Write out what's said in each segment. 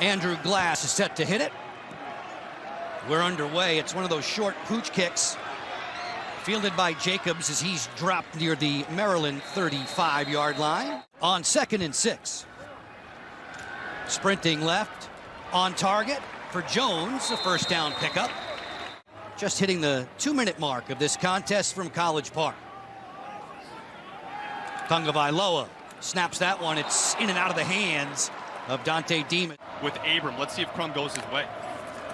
Andrew Glass is set to hit it. We're underway. It's one of those short pooch kicks fielded by Jacobs as he's dropped near the Maryland 35-yard line. On 2nd and 6. Sprinting left, on target for Jones, a first down pickup. Just hitting the 2-minute mark of this contest from College Park. Tagovailoa snaps that one. It's in and out of the hands of Dante Demon. With Abram, let's see if Crum goes his way.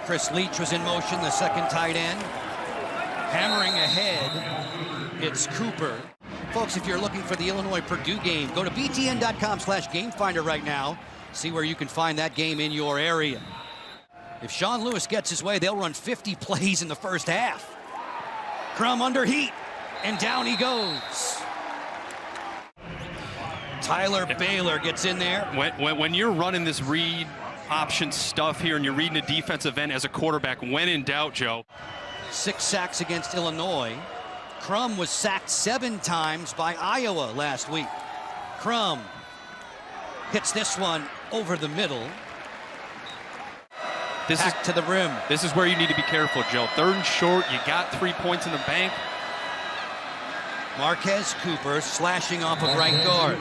Chris Leach was in motion, the second tight end. Hammering ahead, it's Cooper. Folks, if you're looking for the Illinois-Purdue game, go to btn.com/gamefinder right now. See where you can find that game in your area. If Sean Lewis gets his way, they'll run 50 plays in the first half. Crum under heat, and down he goes. Tyler Baylor gets in there. When you're running this read option stuff here and you're reading a defensive end as a quarterback, when in doubt, Joe. 6 sacks against Illinois. Crum was sacked 7 times by Iowa last week. Crum hits this one over the middle. Back to the rim. This is where you need to be careful, Joe. 3rd and short, you got 3 points in the bank. Marquez Cooper slashing off of right guard.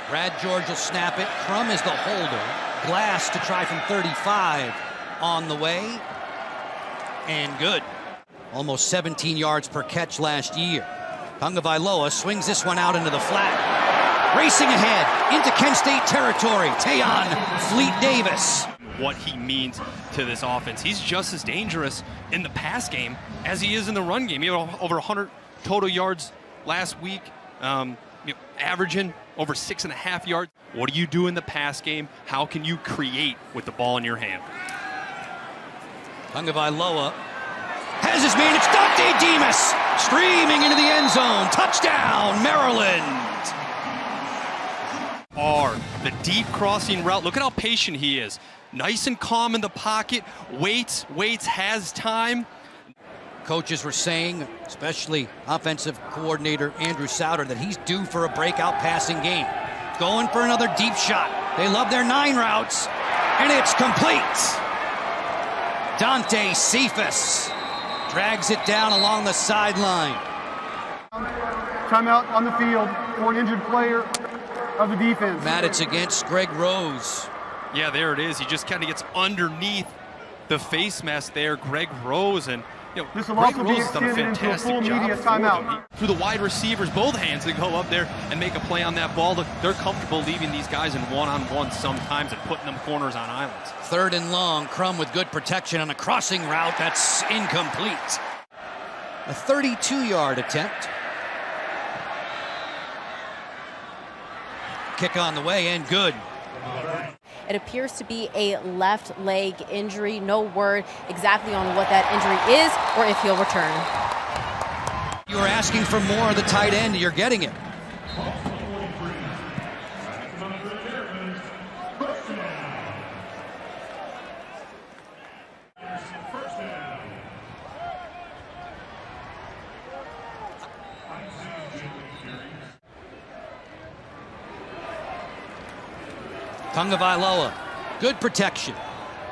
Brad George will snap it. Crum is the holder. Glass to try from 35 on the way. And good. Almost 17 yards per catch last year. Tagovailoa swings this one out into the flat. Racing ahead into Kent State territory. Tayon Fleet Davis. What he means to this offense. He's just as dangerous in the pass game as he is in the run game. He had over 100 total yards last week, averaging over 6.5 yards. What do you do in the pass game? How can you create with the ball in your hand? Tagovailoa has his man. It's Dante Demas streaming into the end zone. Touchdown, Maryland. The deep crossing route. Look at how patient he is. Nice and calm in the pocket. Waits, has time. Coaches were saying, especially offensive coordinator Andrew Souter, that he's due for a breakout passing game. Going for another deep shot. They love their 9 routes, and it's complete. Dante Cephas drags it down along the sideline. Timeout on the field for an injured player of the defense. Matt, it's against Greg Rose. Yeah, there it is. He just kind of gets underneath the face mask there, Greg Rose, and this will Greg also Rose be has done a extended into a fantastic full job media timeout. Through the wide receivers, both hands, to go up there and make a play on that ball. They're comfortable leaving these guys in one-on-one sometimes and putting them corners on islands. 3rd and long, Crum with good protection on a crossing route that's incomplete. A 32-yard attempt. Kick on the way and good. It appears to be a left leg injury. No word exactly on what that injury is or if he'll return. You were asking for more of the tight end. You're getting it. Tagovailoa, good protection.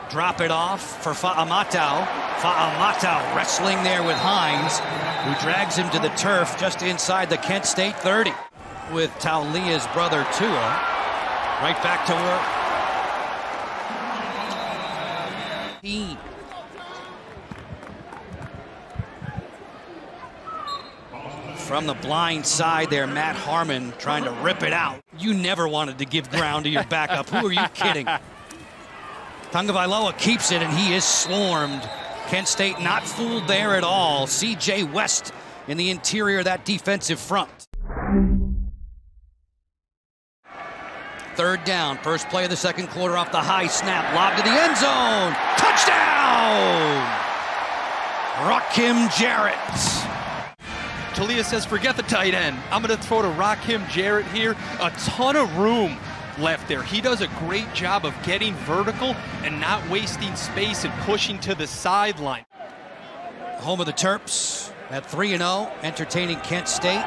Drop it off for Fa'amatau. Fa'amatau wrestling there with Hines, who drags him to the turf just inside the Kent State 30. With Taulia's brother Tua, right back to work. From the blind side there, Matt Harmon trying to rip it out. You never wanted to give ground to your backup. Who are you kidding? Tagovailoa keeps it, and he is swarmed. Kent State not fooled there at all. C.J. West in the interior of that defensive front. 3rd down, first play of the second quarter off the high snap. Lob to the end zone. Touchdown! Rakim Jarrett. Talia says, forget the tight end. I'm going to throw to Rakim Jarrett here. A ton of room left there. He does a great job of getting vertical and not wasting space and pushing to the sideline. Home of the Terps at 3-0, entertaining Kent State.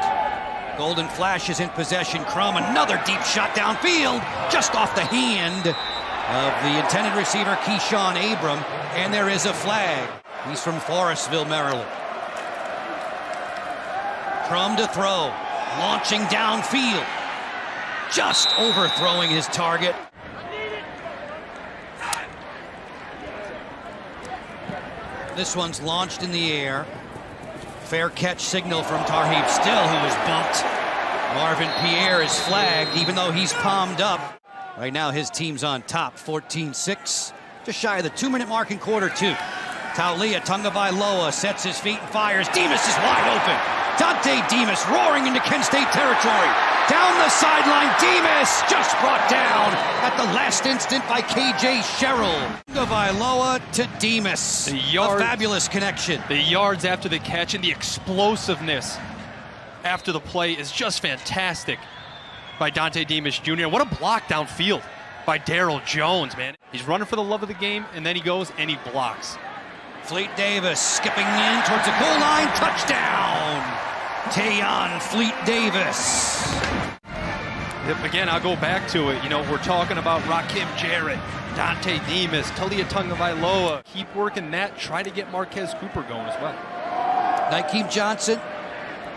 Golden Flash is in possession. Crum, another deep shot downfield, just off the hand of the intended receiver, Keyshawn Abram, and there is a flag. He's from Forestville, Maryland. Crum to throw, launching downfield, just overthrowing his target. This one's launched in the air. Fair catch signal from Tarheeb Still, who was bumped. Marvin Pierre is flagged, even though he's palmed up. Right now, his team's on top, 14-6. Just shy of the 2-minute mark in quarter two. Taulia Tagovailoa sets his feet and fires. Demas is wide open. Dante Demas roaring into Kent State territory. Down the sideline, Demas just brought down at the last instant by KJ Sherrill. Tagovailoa to Demas. A fabulous connection. The yards after the catch and the explosiveness after the play is just fantastic by Dante Demas Jr. What a block downfield by Darryl Jones, man. He's running for the love of the game, and then he goes and he blocks. Fleet Davis skipping in towards the goal line. Touchdown! Tayon Fleet Davis. Again, I'll go back to it. You know, we're talking about Rakim Jarrett, Dante Demas, Taulia Tagovailoa. Keep working that. Try to get Marquez Cooper going as well. Nykeem Johnson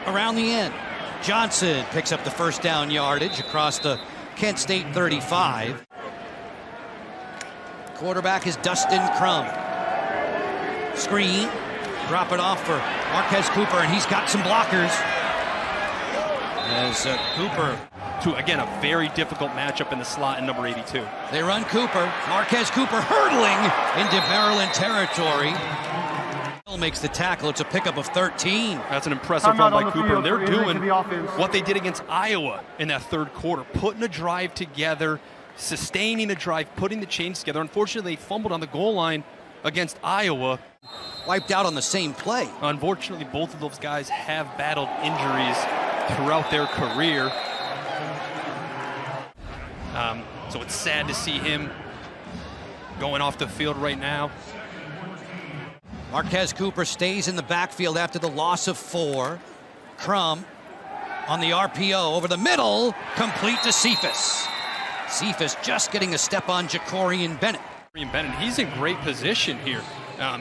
around the end. Johnson picks up the first down yardage across the Kent State 35. Quarterback is Dustin Crum. Screen. Drop it off for Marquez Cooper, and he's got some blockers. As Cooper. To, again, a very difficult matchup in the slot in number 82. They run Cooper. Marquez Cooper hurtling into Maryland territory. Makes the tackle. It's a pickup of 13. That's an impressive run by Cooper. And they're doing what they did against Iowa in that third quarter, putting a drive together, sustaining a drive, putting the chains together. Unfortunately, they fumbled on the goal line against Iowa. Wiped out on the same play. Unfortunately, both of those guys have battled injuries throughout their career. So it's sad to see him going off the field right now. Marquez Cooper stays in the backfield after the loss of 4. Crum on the RPO over the middle, complete to Cephas. Cephas just getting a step on Jacorian Bennett. He's in great position here.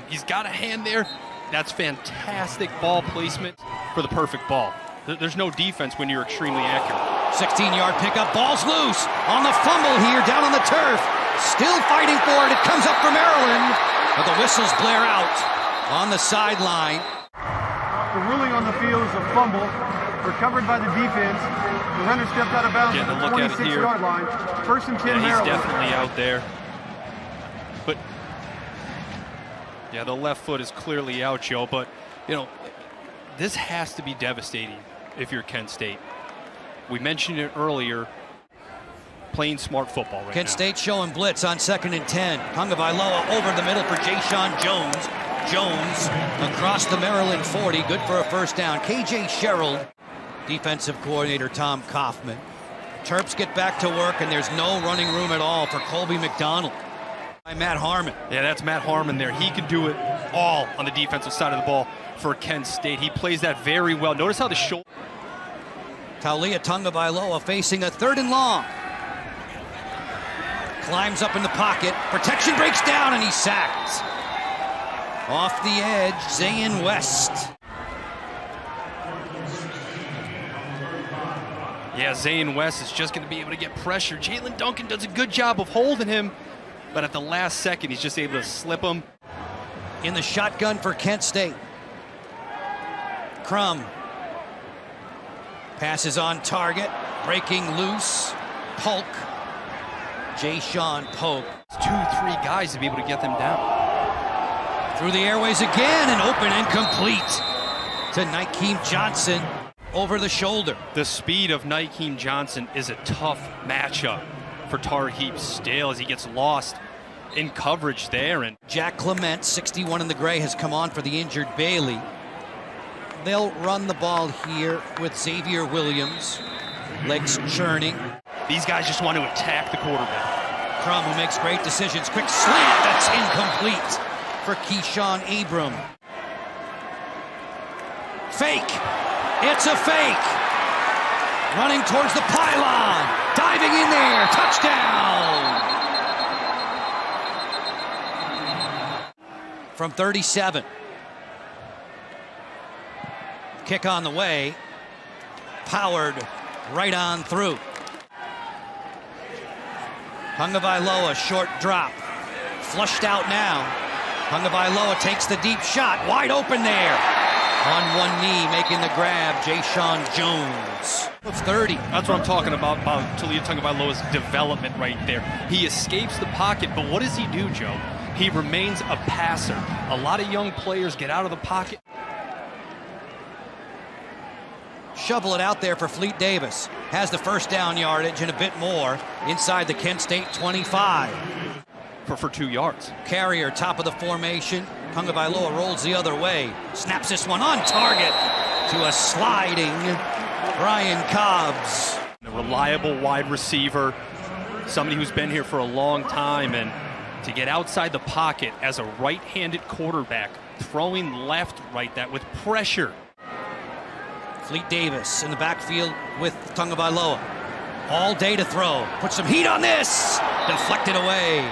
He's got a hand there. That's fantastic ball placement for the perfect ball. There's no defense when you're extremely accurate. 16-yard pickup, ball's loose on the fumble here down on the turf. Still fighting for it. It comes up for Maryland, but the whistles blare out on the sideline. The ruling on the field is a fumble recovered by the defense. The runner stepped out of bounds at the 26-yard line. First and 10, yeah, he's Maryland. Definitely out there. But yeah, the left foot is clearly out, Joe. But you know, this has to be devastating if you're Kent State. We mentioned it earlier. Playing smart football right now. Kent State showing blitz on 2nd and 10. Tagovailoa over the middle for Ja'Shawn Jones. Jones across the Maryland 40, good for a first down. KJ Sherrill, defensive coordinator Tom Kaufman. Terps get back to work, and there's no running room at all for Colby McDonald. By Matt Harmon. Yeah, that's Matt Harmon there. He can do it all on the defensive side of the ball for Kent State. He plays that very well. Notice how the shoulder. Taulia Tagovailoa facing a 3rd and long. Climbs up in the pocket. Protection breaks down, and he's sacked. Off the edge, Zayn West. Yeah, Zayn West is just going to be able to get pressure. Jalen Duncan does a good job of holding him, but at the last second, he's just able to slip him. In the shotgun for Kent State. Crum. Passes on target, breaking loose. Polk. Ja'Shawn Polk. 2-3 guys to be able to get them down. Through the airways again, and open and complete to Nykeem Johnson over the shoulder. The speed of Nykeem Johnson is a tough matchup for Tarheeb Still as he gets lost in coverage there. And Jack Clement, 61 in the gray, has come on for the injured Bailey. They'll run the ball here with Xavier Williams. Legs churning. These guys just want to attack the quarterback. Crum, who makes great decisions. Quick slant, that's incomplete for Keyshawn Abram. Fake. It's a fake. running towards the pylon, diving in there, touchdown! From 37. Kick on the way, powered right on through. Tagovailoa, short drop, flushed out now. Tagovailoa takes the deep shot, wide open there. On one knee, making the grab, Jayshon Jones of 30. That's what I'm talking about Taulia Tagovailoa's development right there. He escapes the pocket, but what does he do, Joe? He remains a passer. A lot of young players get out of the pocket. Shovel it out there for Fleet Davis. Has the first down yardage and a bit more inside the Kent State 25. For 2 yards. Carrier, top of the formation. Tagovailoa rolls the other way. Snaps this one on target to a sliding Brian Cobbs. A reliable wide receiver, somebody who's been here for a long time, and to get outside the pocket as a right-handed quarterback, throwing left, right, that with pressure. Fleet Davis in the backfield with Tagovailoa. All day to throw. Put some heat on this. Deflected away.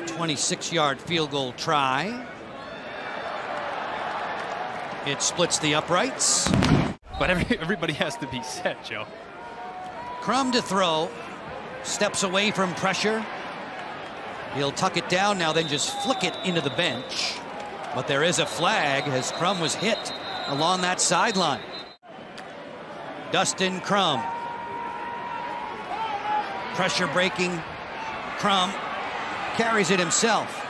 26-yard field goal try. It splits the uprights. But everybody has to be set, Joe. Crum to throw. Steps away from pressure. He'll tuck it down now, then just flick it into the bench. But there is a flag as Crum was hit along that sideline. Dustin Crum. Pressure breaking. Crum carries it himself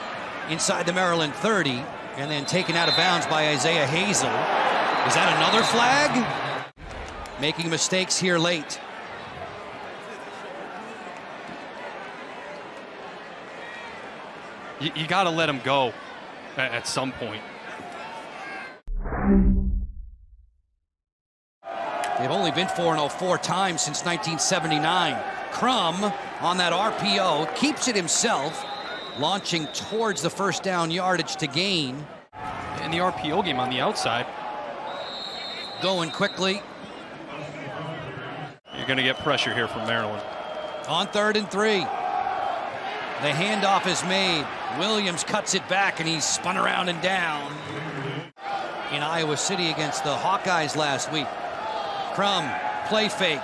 inside the Maryland 30 and then taken out of bounds by Isaiah Hazel. Is that another flag? Making mistakes here late. You got to let him go at some point. They've only been 4-0 4 times since 1979. Crum on that RPO keeps it himself, launching towards the first down yardage to gain. In the RPO game on the outside. Going quickly. You're going to get pressure here from Maryland. On 3rd and 3. The handoff is made. Williams cuts it back and he's spun around and down. In Iowa City against the Hawkeyes last week. Crum, play fake,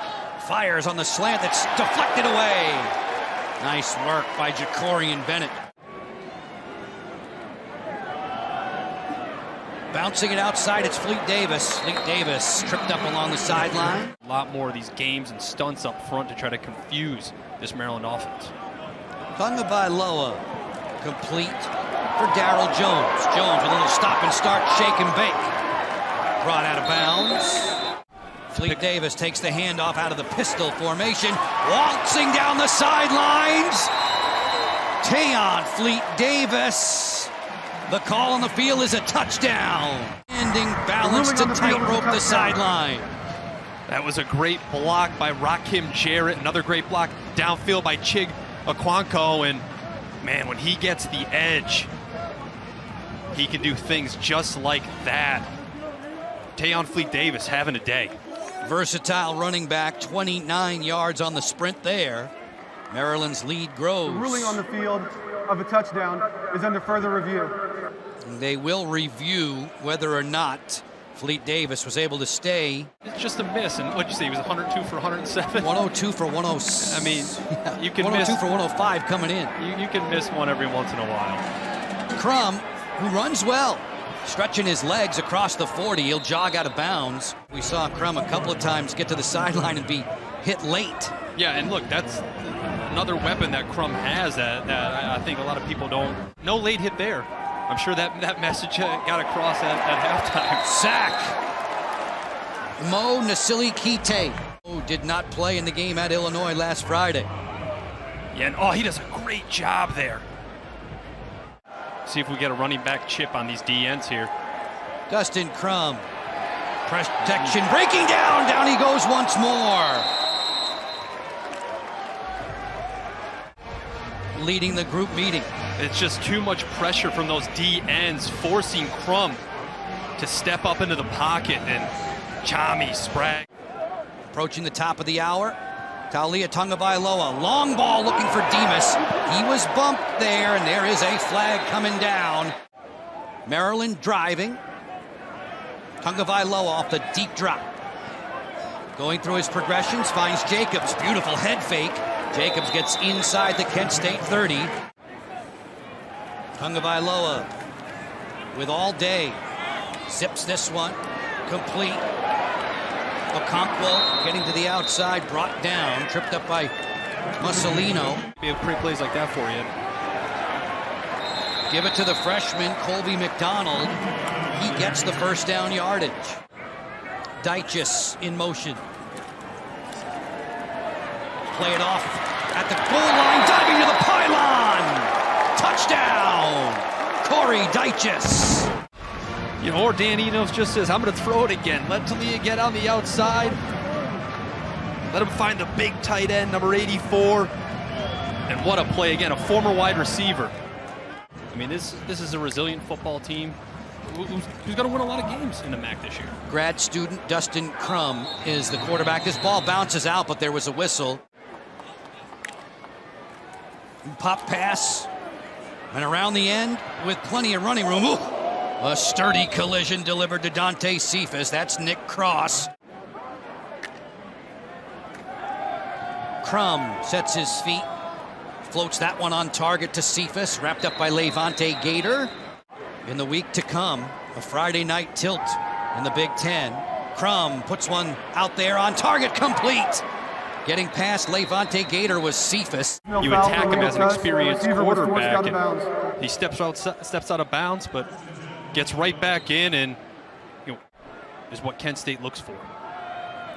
fires on the slant that's deflected away. Nice work by Jacorian Bennett. Bouncing it outside, it's Fleet Davis. Fleet Davis tripped up along the sideline. A lot more of these games and stunts up front to try to confuse this Maryland offense. Tagovailoa complete for Darryl Jones. Jones with a little stop and start, shake and bake. Brought out of bounds. Fleet Davis takes the handoff out of the pistol formation, waltzing down the sidelines. Tayon Fleet Davis. The call on the field is a touchdown. Ending balance to tightrope the sideline. That was a great block by Rakim Jarrett. Another great block downfield by Chig Okonkwo. And man, when he gets the edge, he can do things just like that. Tayon Fleet Davis having a day. Versatile running back, 29 yards on the sprint there. Maryland's lead grows. The ruling on the field of a touchdown is under further review. They will review whether or not Fleet Davis was able to stay. It's just a miss, and what'd you say? He was 102 for 107? 102 for 106. I mean, you can 102 miss. for 105 coming in. You can miss one every once in a while. Crum, who runs well, stretching his legs across the 40. He'll jog out of bounds. We saw Crum a couple of times get to the sideline and be hit late. Yeah, and look, that's another weapon that Crum has that I think a lot of people don't. No late hit there. I'm sure that message got across at halftime. Sack. Mo Nasili-Kite, who did not play in the game at Illinois last Friday. Yeah, and he does a great job there. See if we get a running back chip on these DNs here. Dustin Crum. Protection breaking down. Down he goes once more. Leading the group meeting. It's just too much pressure from those DNs, forcing Crum to step up into the pocket, and Chami Sprague. Approaching the top of the hour. Taulia Tagovailoa, long ball looking for Demas. He was bumped there, and there is a flag coming down. Maryland driving. Tagovailoa off the deep drop. Going through his progressions, finds Jacobs. Beautiful head fake. Jacobs gets inside the Kent State 30. Tagovailoa with all day. Zips this one. Complete. Okonkwo getting to the outside, brought down, tripped up by Mussolino. Be able to create plays like that for you. Give it to the freshman, Colby McDonald. He gets the first down yardage. Deitchis in motion. Play it off at the goal line, diving to the pylon. Touchdown, Corey Deitchis. You know, or Dan Enos just says, I'm going to throw it again. Let Taulia get on the outside. Let him find the big tight end, number 84. And what a play again, a former wide receiver. I mean, this is a resilient football team who's going to win a lot of games in the MAC this year. Grad student Dustin Crum is the quarterback. This ball bounces out, but there was a whistle. Pop pass. And around the end with plenty of running room. Ooh. A sturdy collision delivered to Dante Cephas. That's Nick Cross. Crum sets his feet. Floats that one on target to Cephas. Wrapped up by Levante Gator. In the week to come, a Friday night tilt in the Big Ten. Crum puts one out there on target, complete. Getting past Levante Gator was Cephas. You attack him as an experienced quarterback, and he steps out of bounds, but gets right back in, and is what Kent State looks for.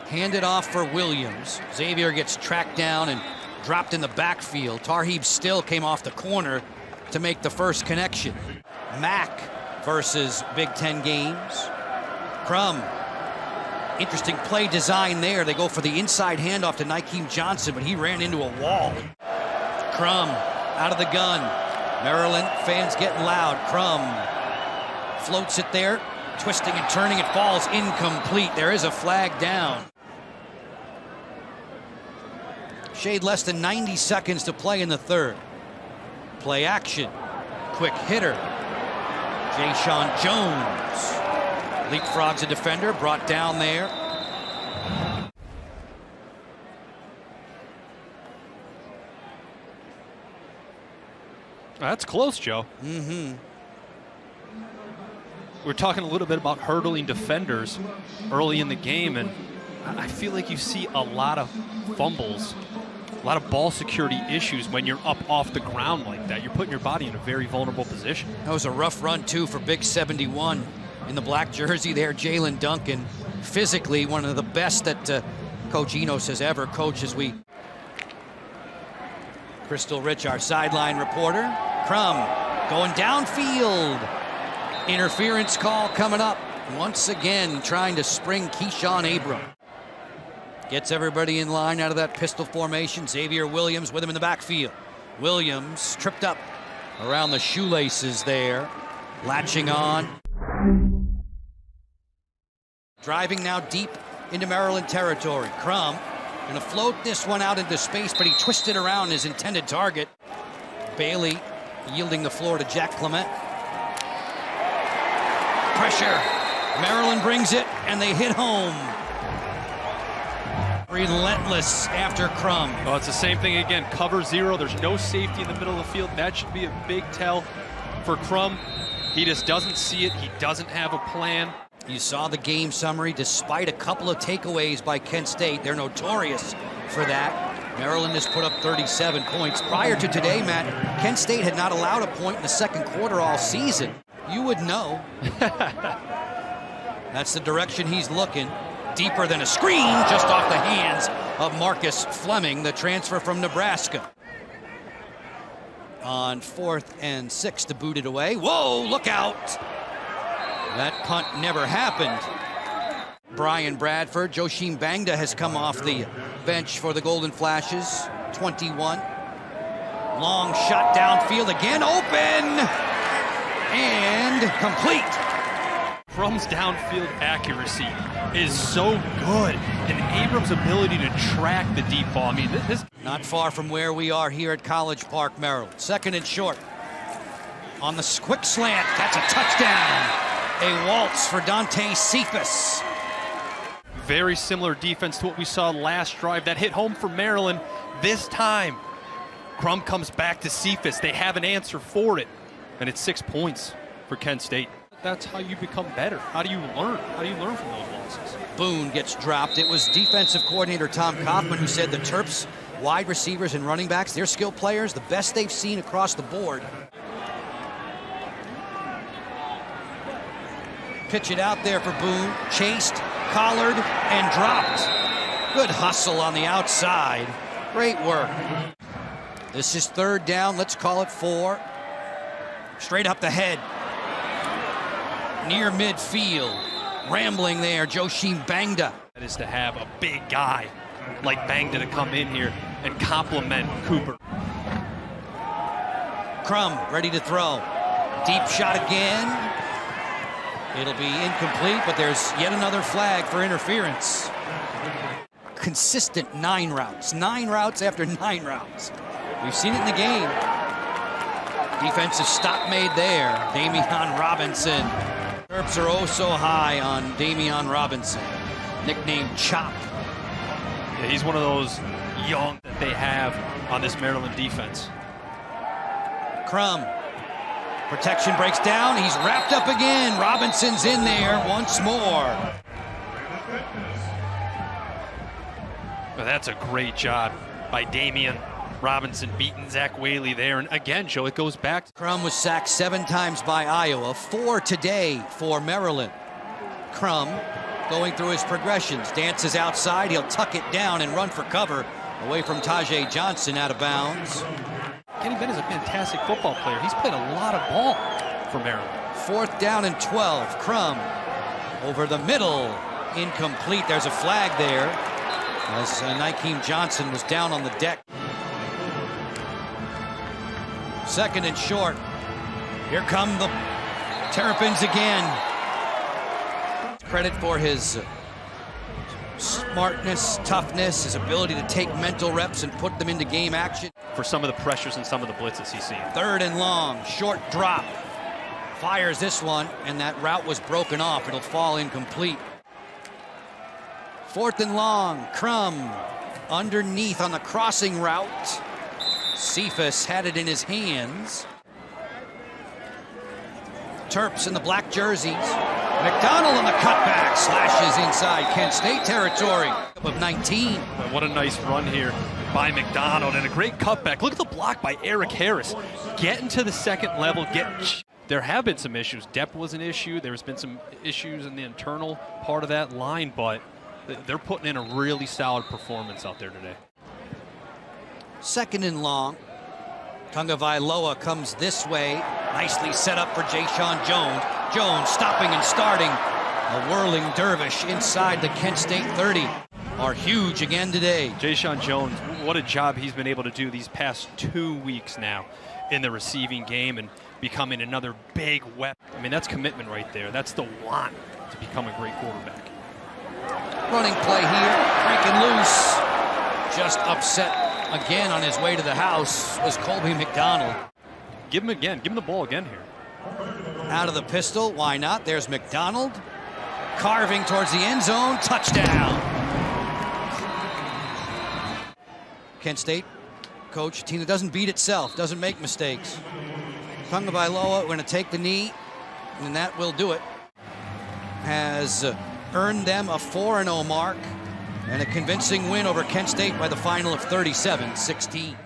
Handed off for Williams. Xavier gets tracked down and dropped in the backfield. Tarheeb Still came off the corner to make the first connection. MAC versus Big Ten games. Crum. Interesting play design there. They go for the inside handoff to Nykeem Johnson, but he ran into a wall. Crum out of the gun. Maryland fans getting loud. Crum floats it there, twisting and turning. It falls incomplete. There is a flag down. Shade less than 90 seconds to play in the third. Play action. Quick hitter. Jay-Sean Jones leapfrogs a defender, brought down there. That's close, Joe. We're talking a little bit about hurdling defenders early in the game, and I feel like you see a lot of fumbles, a lot of ball security issues when you're up off the ground like that. You're putting your body in a very vulnerable position. That was a rough run, too, for Big 71 in the black jersey there. Jalen Duncan, physically one of the best that Coach Enos has ever coached. As we Crystal Rich, our sideline reporter. Crum going downfield. Interference call coming up. Once again, trying to spring Keyshawn Abram. Gets everybody in line out of that pistol formation. Xavier Williams with him in the backfield. Williams tripped up around the shoelaces there. Latching on. Driving now deep into Maryland territory. Crum gonna float this one out into space, but he twisted around his intended target. Bailey yielding the floor to Jack Clement. Pressure. Maryland brings it, and they hit home. Relentless after Crum. Oh, it's the same thing again. Cover zero. There's no safety in the middle of the field. That should be a big tell for Crum. He just doesn't see it. He doesn't have a plan. You saw the game summary. Despite a couple of takeaways by Kent State, they're notorious for that. Maryland has put up 37 points. Prior to today, Matt, Kent State had not allowed a point in the second quarter all season. You would know. That's the direction he's looking. Deeper than a screen, just off the hands of Marcus Fleming, the transfer from Nebraska. On 4th and 6 to boot it away. Whoa, look out! That punt never happened. Brian Bradford. Joshim Bangda has come off the bench for the Golden Flashes. 21. Long shot downfield again. Open! And complete. Crum's downfield accuracy is so good, and Abrams' ability to track the deep ball. I mean, this not far from where we are here at College Park, Maryland. Second and short. On the quick slant, that's a touchdown. A waltz for Dante Cephas. Very similar defense to what we saw last drive. That hit home for Maryland. This time, Crum comes back to Cephas. They have an answer for it, and it's 6 points for Kent State. That's how you become better. How do you learn? How do you learn from those losses? Boone gets dropped. It was defensive coordinator Tom Kaufman who said the Terps wide receivers and running backs, they're skilled players, the best they've seen across the board. Pitch it out there for Boone. Chased, collared, and dropped. Good hustle on the outside. Great work. This is third down. Let's call it 4. Straight up the head. Near midfield. Rambling there, Joshim Bangda. That is to have a big guy like Bangda to come in here and complement Cooper. Crum ready to throw. Deep shot again. It'll be incomplete, but there's yet another flag for interference. Consistent 9 routes. 9 routes after 9 routes. We've seen it in the game. Defensive stop made there. Damian Robinson. Terps are oh so high on Damian Robinson, nicknamed Chop. Yeah, he's one of those young that they have on this Maryland defense. Crum. Protection breaks down. He's wrapped up again. Robinson's in there once more. Well, that's a great job by Damian Robinson beating Zach Whaley there. And again, Joe, it goes back. Crum was sacked 7 times by Iowa, 4 today for Maryland. Crum going through his progressions. Dances outside. He'll tuck it down and run for cover away from Tajay Johnson out of bounds. Kenny Bennett's a fantastic football player. He's played a lot of ball for Maryland. 4th down and 12. Crum over the middle. Incomplete. There's a flag there as Nykeem Johnson was down on the deck. 2nd and short. Here come the Terrapins again. Credit for his smartness, toughness, his ability to take mental reps and put them into game action. For some of the pressures and some of the blitzes he's seen. 3rd and long, short drop. Fires this one, and that route was broken off. It'll fall incomplete. 4th and long, Crum underneath on the crossing route. Cephas had it in his hands. Terps in the black jerseys. McDonald on the cutback, slashes inside Kent State territory of 19. What a nice run here by McDonald and a great cutback. Look at the block by Eric Harris. Getting to the second level, there have been some issues. Depth was an issue. There's been some issues in the internal part of that line, but they're putting in a really solid performance out there today. 2nd and long. Tagovailoa comes this way. Nicely set up for Jayshon Jones. Jones stopping and starting. A whirling dervish inside the Kent State 30. Are huge again today. Jayshon Jones, what a job he's been able to do these past 2 weeks now in the receiving game and becoming another big weapon. I mean, that's commitment right there. That's the want to become a great quarterback. Running play here, breaking loose. Just upset again on his way to the house was Colby McDonald. Give him again. Give him the ball again here. Out of the pistol. Why not? There's McDonald. Carving towards the end zone. Touchdown. Kent State coach, a team that doesn't beat itself, doesn't make mistakes. Tagovailoa, we're going to take the knee, and that will do it. Has earned them a 4-0 mark and a convincing win over Kent State by the final of 37-16.